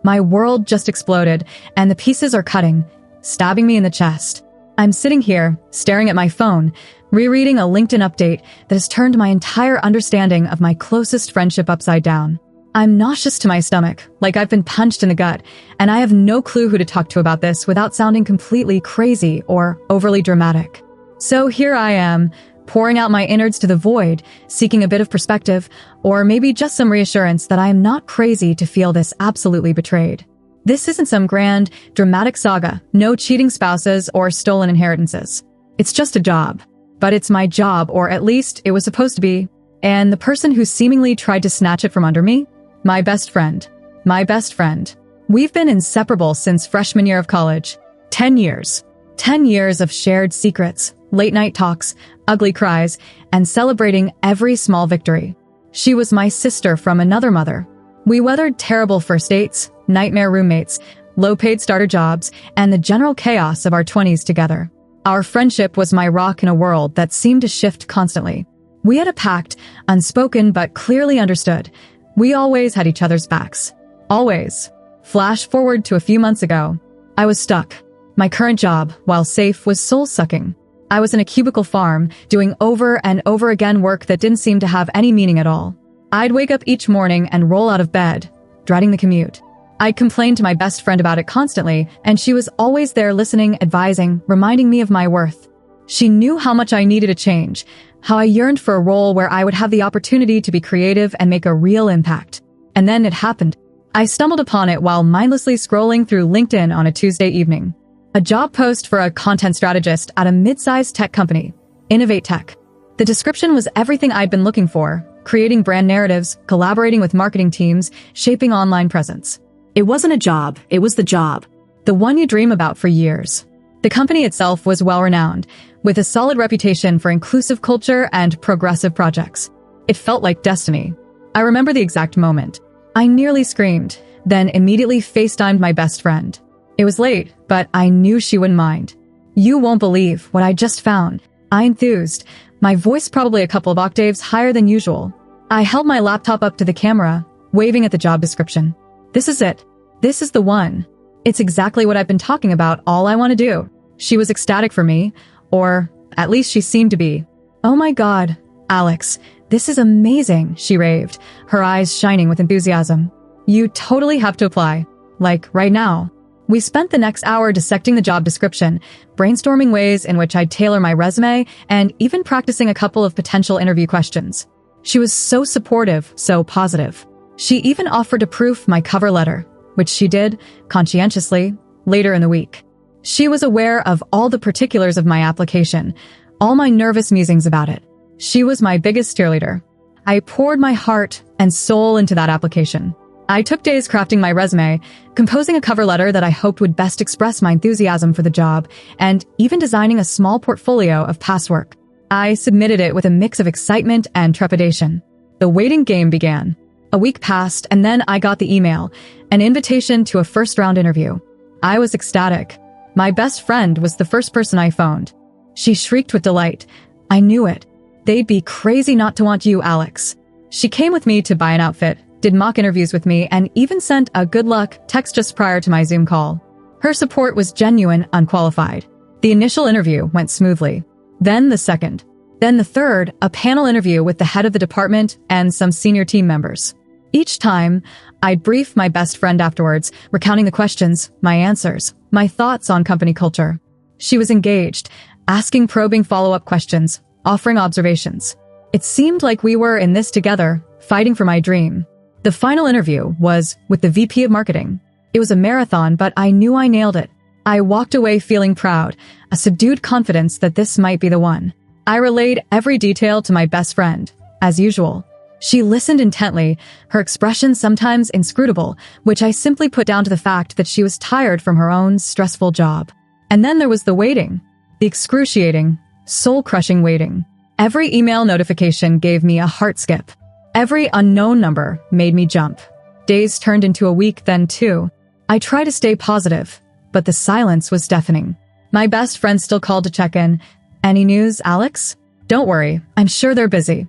My world just exploded, and the pieces are cutting, stabbing me in the chest. I'm sitting here, staring at my phone, rereading a LinkedIn update that has turned my entire understanding of my closest friendship upside down. I'm nauseous to my stomach, like I've been punched in the gut, and I have no clue who to talk to about this without sounding completely crazy or overly dramatic. So here I am, pouring out my innards to the void, seeking a bit of perspective, or maybe just some reassurance that I am not crazy to feel this absolutely betrayed. This isn't some grand, dramatic saga, no cheating spouses or stolen inheritances. It's just a job. But it's my job, or at least it was supposed to be. And the person who seemingly tried to snatch it from under me? My best friend. My best friend. We've been inseparable since freshman year of college. 10 years. 10 years of shared secrets, late-night talks, ugly cries, and celebrating every small victory. She was my sister from another mother. We weathered terrible first dates, nightmare roommates, low-paid starter jobs, and the general chaos of our 20s together. Our friendship was my rock in a world that seemed to shift constantly. We had a pact, unspoken but clearly understood. We always had each other's backs. Always. Flash forward to a few months ago. I was stuck. My current job, while safe, was soul-sucking. I was in a cubicle farm, doing over and over again work that didn't seem to have any meaning at all. I'd wake up each morning and roll out of bed, dreading the commute. I'd complain to my best friend about it constantly, and she was always there listening, advising, reminding me of my worth. She knew how much I needed a change, how I yearned for a role where I would have the opportunity to be creative and make a real impact. And then it happened. I stumbled upon it while mindlessly scrolling through LinkedIn on a Tuesday evening. A job post for a content strategist at a mid-sized tech company, Innovate Tech. The description was everything I'd been looking for: creating brand narratives, collaborating with marketing teams, shaping online presence. It wasn't a job, it was the job. The one you dream about for years. The company itself was well-renowned, with a solid reputation for inclusive culture and progressive projects. It felt like destiny. I remember the exact moment. I nearly screamed, then immediately FaceTimed my best friend. It was late, but I knew she wouldn't mind. "You won't believe what I just found," I enthused, my voice probably a couple of octaves higher than usual. I held my laptop up to the camera, waving at the job description. "This is it. This is the one. It's exactly what I've been talking about, all I want to do." She was ecstatic for me, or at least she seemed to be. "Oh my God, Alex, this is amazing," she raved, her eyes shining with enthusiasm. "You totally have to apply. Like, right now." We spent the next hour dissecting the job description, brainstorming ways in which I'd tailor my resume, and even practicing a couple of potential interview questions. She was so supportive, so positive. She even offered to proof my cover letter, which she did, conscientiously, later in the week. She was aware of all the particulars of my application, all my nervous musings about it. She was my biggest cheerleader. I poured my heart and soul into that application. I took days crafting my resume, composing a cover letter that I hoped would best express my enthusiasm for the job, and even designing a small portfolio of past work. I submitted it with a mix of excitement and trepidation. The waiting game began. A week passed, and then I got the email, an invitation to a first-round interview. I was ecstatic. My best friend was the first person I phoned. She shrieked with delight. I knew it. They'd be crazy not to want you, Alex. She came with me to buy an outfit, did mock interviews with me, and even sent a good luck text just prior to my Zoom call. Her support was genuine, unqualified. The initial interview went smoothly. Then the second. Then the third, a panel interview with the head of the department and some senior team members. Each time, I'd brief my best friend afterwards, recounting the questions, my answers, my thoughts on company culture. She was engaged, asking probing follow-up questions, offering observations. It seemed like we were in this together, fighting for my dream. The final interview was with the VP of marketing. It was a marathon, but I knew I nailed it. I walked away feeling proud, a subdued confidence that this might be the one. I relayed every detail to my best friend, as usual. She listened intently, her expression sometimes inscrutable, which I simply put down to the fact that she was tired from her own stressful job. And then there was the waiting. The excruciating, soul-crushing waiting. Every email notification gave me a heart skip. Every unknown number made me jump. Days turned into a week, then two. I tried to stay positive, but the silence was deafening. My best friend still called to check in. "Any news, Alex?" "Don't worry, I'm sure they're busy."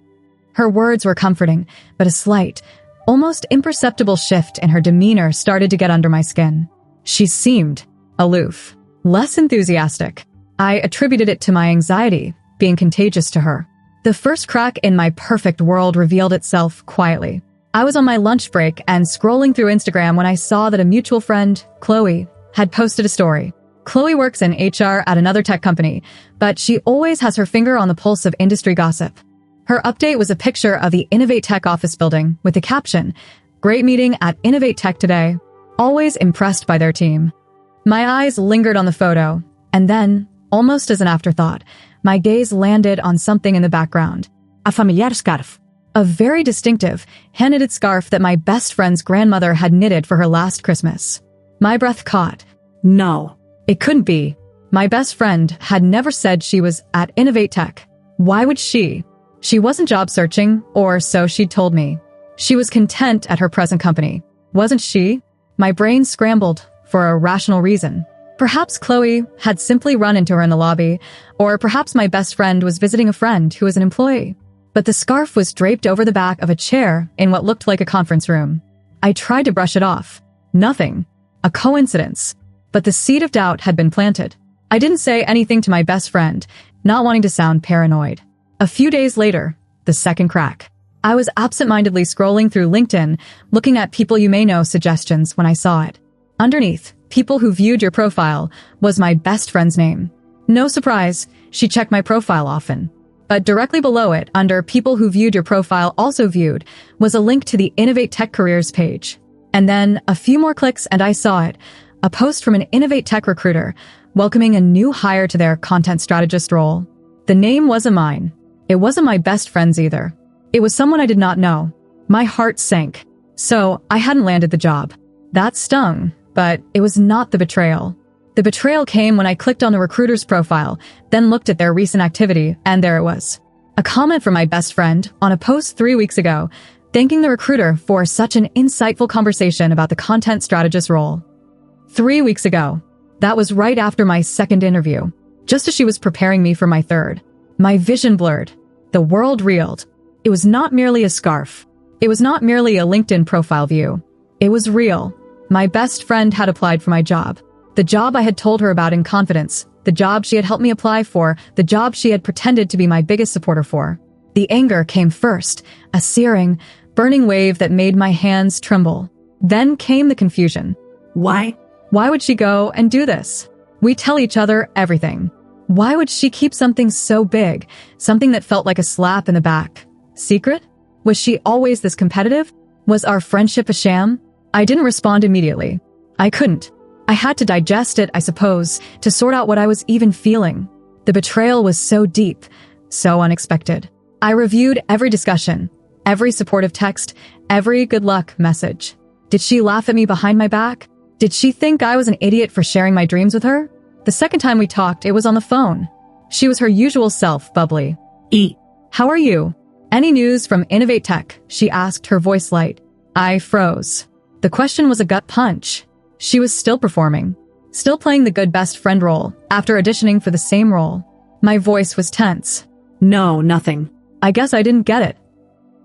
Her words were comforting, but a slight, almost imperceptible shift in her demeanor started to get under my skin. She seemed aloof, less enthusiastic. I attributed it to my anxiety being contagious to her. The first crack in my perfect world revealed itself quietly. I was on my lunch break and scrolling through Instagram when I saw that a mutual friend, Chloe, had posted a story. Chloe works in HR at another tech company, but she always has her finger on the pulse of industry gossip. Her update was a picture of the Innovate Tech office building with the caption, "Great meeting at Innovate Tech today. Always impressed by their team." My eyes lingered on the photo, and then, almost as an afterthought, my gaze landed on something in the background. A familiar scarf. A very distinctive, hand-knitted scarf that my best friend's grandmother had knitted for her last Christmas. My breath caught. No, it couldn't be. My best friend had never said she was at Innovate Tech. Why would she? She wasn't job searching, or so she'd told me. She was content at her present company. Wasn't she? My brain scrambled for a rational reason. Perhaps Chloe had simply run into her in the lobby, or perhaps my best friend was visiting a friend who was an employee. But the scarf was draped over the back of a chair in what looked like a conference room. I tried to brush it off. Nothing. A coincidence. But the seed of doubt had been planted. I didn't say anything to my best friend, not wanting to sound paranoid. A few days later, the second crack. I was absent-mindedly scrolling through LinkedIn, looking at people you may know suggestions when I saw it. Underneath, people who viewed your profile, was my best friend's name. No surprise, she checked my profile often. But directly below it, under people who viewed your profile also viewed, was a link to the Innovate Tech Careers page. And then, a few more clicks and I saw it, a post from an Innovate Tech recruiter, welcoming a new hire to their content strategist role. The name wasn't mine. It wasn't my best friend's either. It was someone I did not know. My heart sank. So, I hadn't landed the job. That stung, but it was not the betrayal. The betrayal came when I clicked on the recruiter's profile, then looked at their recent activity, and there it was. A comment from my best friend on a post 3 weeks ago, thanking the recruiter for such an insightful conversation about the content strategist role. 3 weeks ago. That was right after my second interview, just as she was preparing me for my third. My vision blurred. The world reeled. It was not merely a scarf. It was not merely a LinkedIn profile view. It was real. My best friend had applied for my job. The job I had told her about in confidence. The job she had helped me apply for. The job she had pretended to be my biggest supporter for. The anger came first, a searing, burning wave that made my hands tremble. Then came the confusion. Why? Why would she go and do this? We tell each other everything. Why would she keep something so big, something that felt like a slap in the back? Secret? Was she always this competitive? Was our friendship a sham? I didn't respond immediately. I couldn't. I had to digest it, I suppose, to sort out what I was even feeling. The betrayal was so deep, so unexpected. I reviewed every discussion, every supportive text, every good luck message. Did she laugh at me behind my back? Did she think I was an idiot for sharing my dreams with her? The second time we talked, it was on the phone. She was her usual self, bubbly. How are you? Any news from Innovate Tech? She asked, her voice light. I froze. The question was a gut punch. She was still performing, still playing the good best friend role after auditioning for the same role. My voice was tense. No, nothing. I guess I didn't get it.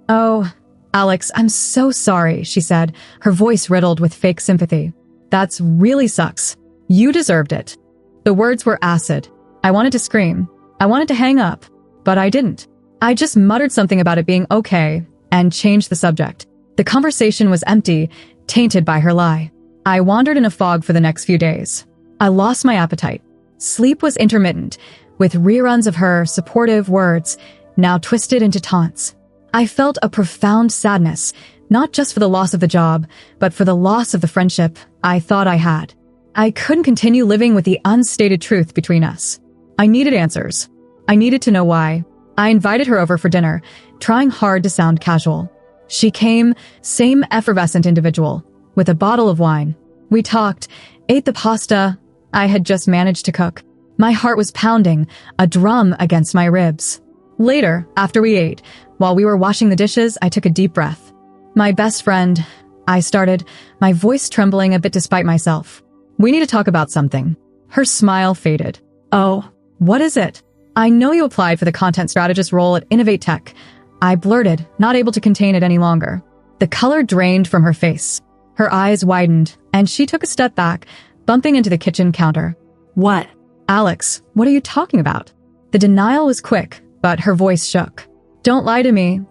Oh, Alex, I'm so sorry, she said, her voice riddled with fake sympathy. That's really sucks. You deserved it. The words were acid. I wanted to scream. I wanted to hang up, but I didn't. I just muttered something about it being okay and changed the subject. The conversation was empty, tainted by her lie. I wandered in a fog for the next few days. I lost my appetite. Sleep was intermittent, with reruns of her supportive words, now twisted into taunts. I felt a profound sadness, not just for the loss of the job, but for the loss of the friendship I thought I had. I couldn't continue living with the unstated truth between us. I needed answers. I needed to know why. I invited her over for dinner, trying hard to sound casual. She came, same effervescent individual, with a bottle of wine. We talked, ate the pasta I had just managed to cook. My heart was pounding, a drum against my ribs. Later, after we ate, while we were washing the dishes, I took a deep breath. My best friend, I started, my voice trembling a bit despite myself. We need to talk about something. Her smile faded. Oh, what is it? I know you applied for the content strategist role at Innovate Tech. I blurted, not able to contain it any longer. The color drained from her face. Her eyes widened, and she took a step back, bumping into the kitchen counter. What? Alex, what are you talking about? The denial was quick, but her voice shook. Don't lie to me,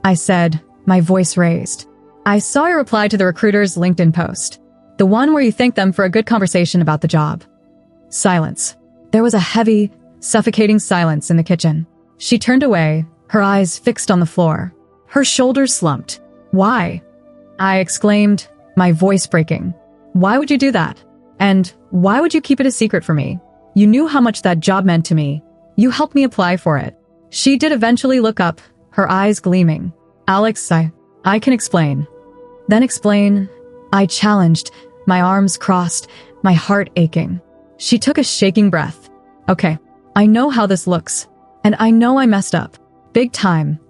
I said, my voice raised. I saw your reply to the recruiter's LinkedIn post. The one where you thanked them for a good conversation about the job. Silence. There was a heavy, suffocating silence in the kitchen. She turned away, her eyes fixed on the floor. Her shoulders slumped. Why? I exclaimed, my voice breaking. Why would you do that? And why would you keep it a secret for me? You knew how much that job meant to me. You helped me apply for it. She did eventually look up, her eyes gleaming. Alex, I can explain. Then explain, I challenged, my arms crossed, my heart aching. She took a shaking breath. Okay, I know how this looks, and I know I messed up. Big time.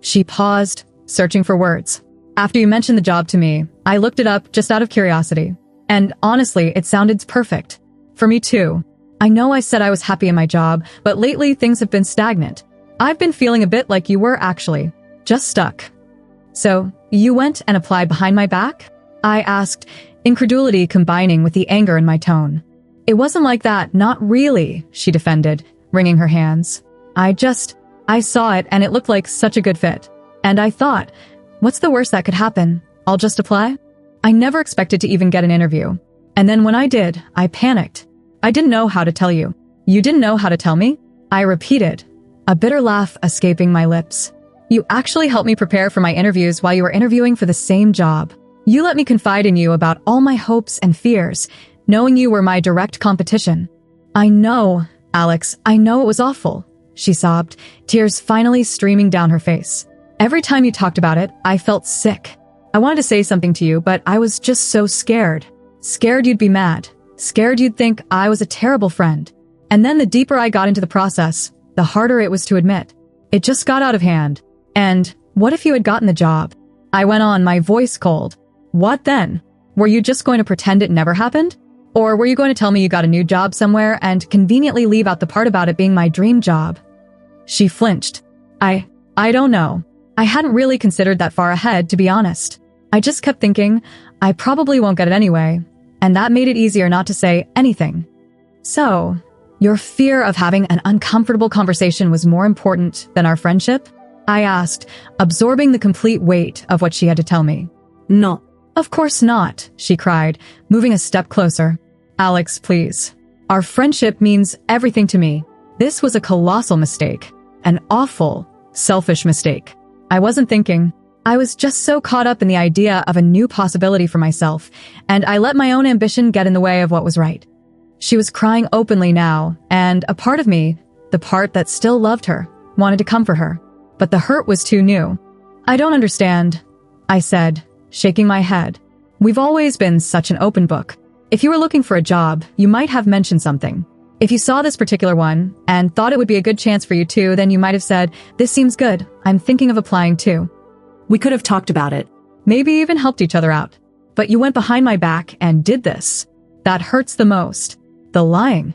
She paused, searching for words. After you mentioned the job to me, I looked it up just out of curiosity. And honestly, it sounded perfect. For me too. I know I said I was happy in my job, but lately things have been stagnant. I've been feeling a bit like you were actually. Just stuck. So, you went and applied behind my back? I asked, incredulity combining with the anger in my tone. It wasn't like that, not really, she defended, wringing her hands. I saw it and it looked like such a good fit. And I thought, what's the worst that could happen? I'll just apply? I never expected to even get an interview. And then when I did, I panicked. I didn't know how to tell you. You didn't know how to tell me? I repeated, a bitter laugh escaping my lips. You actually helped me prepare for my interviews while you were interviewing for the same job. You let me confide in you about all my hopes and fears, knowing you were my direct competition. I know, Alex, I know it was awful, she sobbed, tears finally streaming down her face. Every time you talked about it, I felt sick. I wanted to say something to you, but I was just so scared. Scared you'd be mad. Scared you'd think I was a terrible friend. And then the deeper I got into the process, the harder it was to admit. It just got out of hand. And what if you had gotten the job? I went on, my voice cold. What then? Were you just going to pretend it never happened? Or were you going to tell me you got a new job somewhere and conveniently leave out the part about it being my dream job? She flinched. I don't know. I hadn't really considered that far ahead, to be honest. I just kept thinking, I probably won't get it anyway, and that made it easier not to say anything. So, your fear of having an uncomfortable conversation was more important than our friendship? I asked, absorbing the complete weight of what she had to tell me. No. Of course not, she cried, moving a step closer. Alex, please. Our friendship means everything to me. This was a colossal mistake. An awful, selfish mistake. I wasn't thinking. I was just so caught up in the idea of a new possibility for myself, and I let my own ambition get in the way of what was right. She was crying openly now, and a part of me, the part that still loved her, wanted to comfort her. But the hurt was too new. I don't understand, I said, shaking my head. We've always been such an open book. If you were looking for a job, you might have mentioned something. If you saw this particular one and thought it would be a good chance for you too, then you might have said, this seems good. I'm thinking of applying too. We could have talked about it. Maybe even helped each other out. But you went behind my back and did this. That hurts the most. The lying.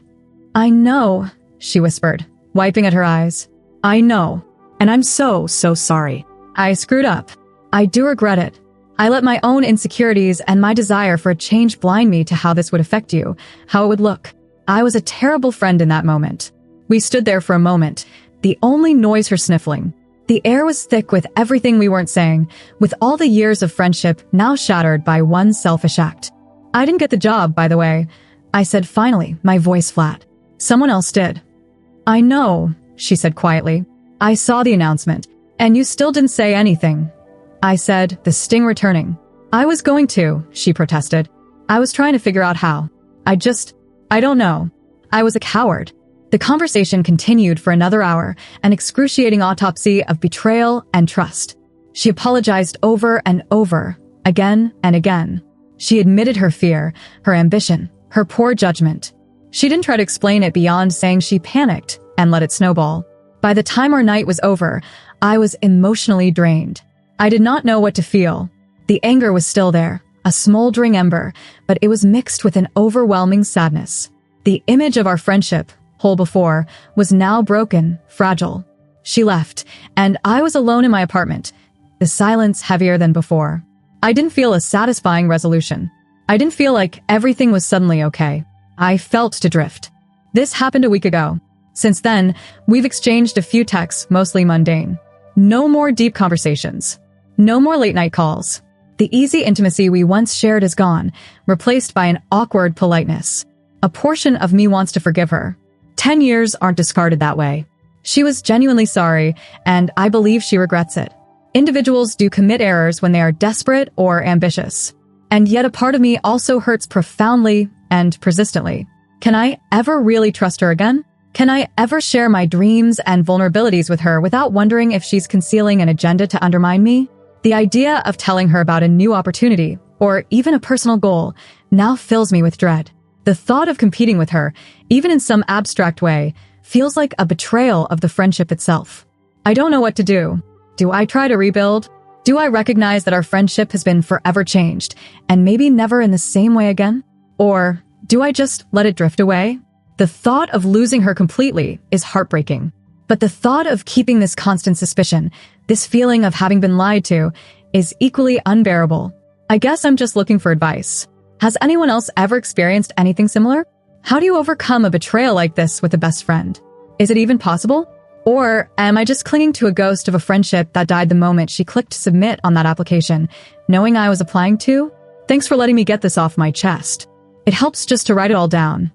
I know, she whispered, wiping at her eyes. I know. And I'm so sorry. I screwed up. I do regret it. I let my own insecurities and my desire for a change blind me to how this would affect you, how it would look. I was a terrible friend in that moment. We stood there for a moment, the only noise her sniffling. The air was thick with everything we weren't saying, with all the years of friendship now shattered by one selfish act. I didn't get the job, by the way, I said finally, my voice flat. Someone else did. I know, she said quietly. I saw the announcement, and you still didn't say anything. I said, the sting returning. I was going to, she protested. I was trying to figure out how. I don't know. I was a coward. The conversation continued for another hour, an excruciating autopsy of betrayal and trust. She apologized over and over, again and again. She admitted her fear, her ambition, her poor judgment. She didn't try to explain it beyond saying she panicked and let it snowball. By the time our night was over, I was emotionally drained. I did not know what to feel. The anger was still there, a smoldering ember, but it was mixed with an overwhelming sadness. The image of our friendship, whole before, was now broken, fragile. She left, and I was alone in my apartment, the silence heavier than before. I didn't feel a satisfying resolution. I didn't feel like everything was suddenly okay. I felt adrift. This happened a week ago. Since then, we've exchanged a few texts, mostly mundane. No more deep conversations. No more late-night calls. The easy intimacy we once shared is gone, replaced by an awkward politeness. A portion of me wants to forgive her. 10 years aren't discarded that way. She was genuinely sorry, and I believe she regrets it. Individuals do commit errors when they are desperate or ambitious. And yet a part of me also hurts profoundly and persistently. Can I ever really trust her again? Can I ever share my dreams and vulnerabilities with her without wondering if she's concealing an agenda to undermine me? The idea of telling her about a new opportunity, or even a personal goal, now fills me with dread. The thought of competing with her, even in some abstract way, feels like a betrayal of the friendship itself. I don't know what to do. Do I try to rebuild? Do I recognize that our friendship has been forever changed, and maybe never in the same way again? Or do I just let it drift away? The thought of losing her completely is heartbreaking. But the thought of keeping this constant suspicion, this feeling of having been lied to, is equally unbearable. I guess I'm just looking for advice. Has anyone else ever experienced anything similar? How do you overcome a betrayal like this with a best friend? Is it even possible? Or am I just clinging to a ghost of a friendship that died the moment she clicked submit on that application, knowing I was applying to? Thanks for letting me get this off my chest. It helps just to write it all down.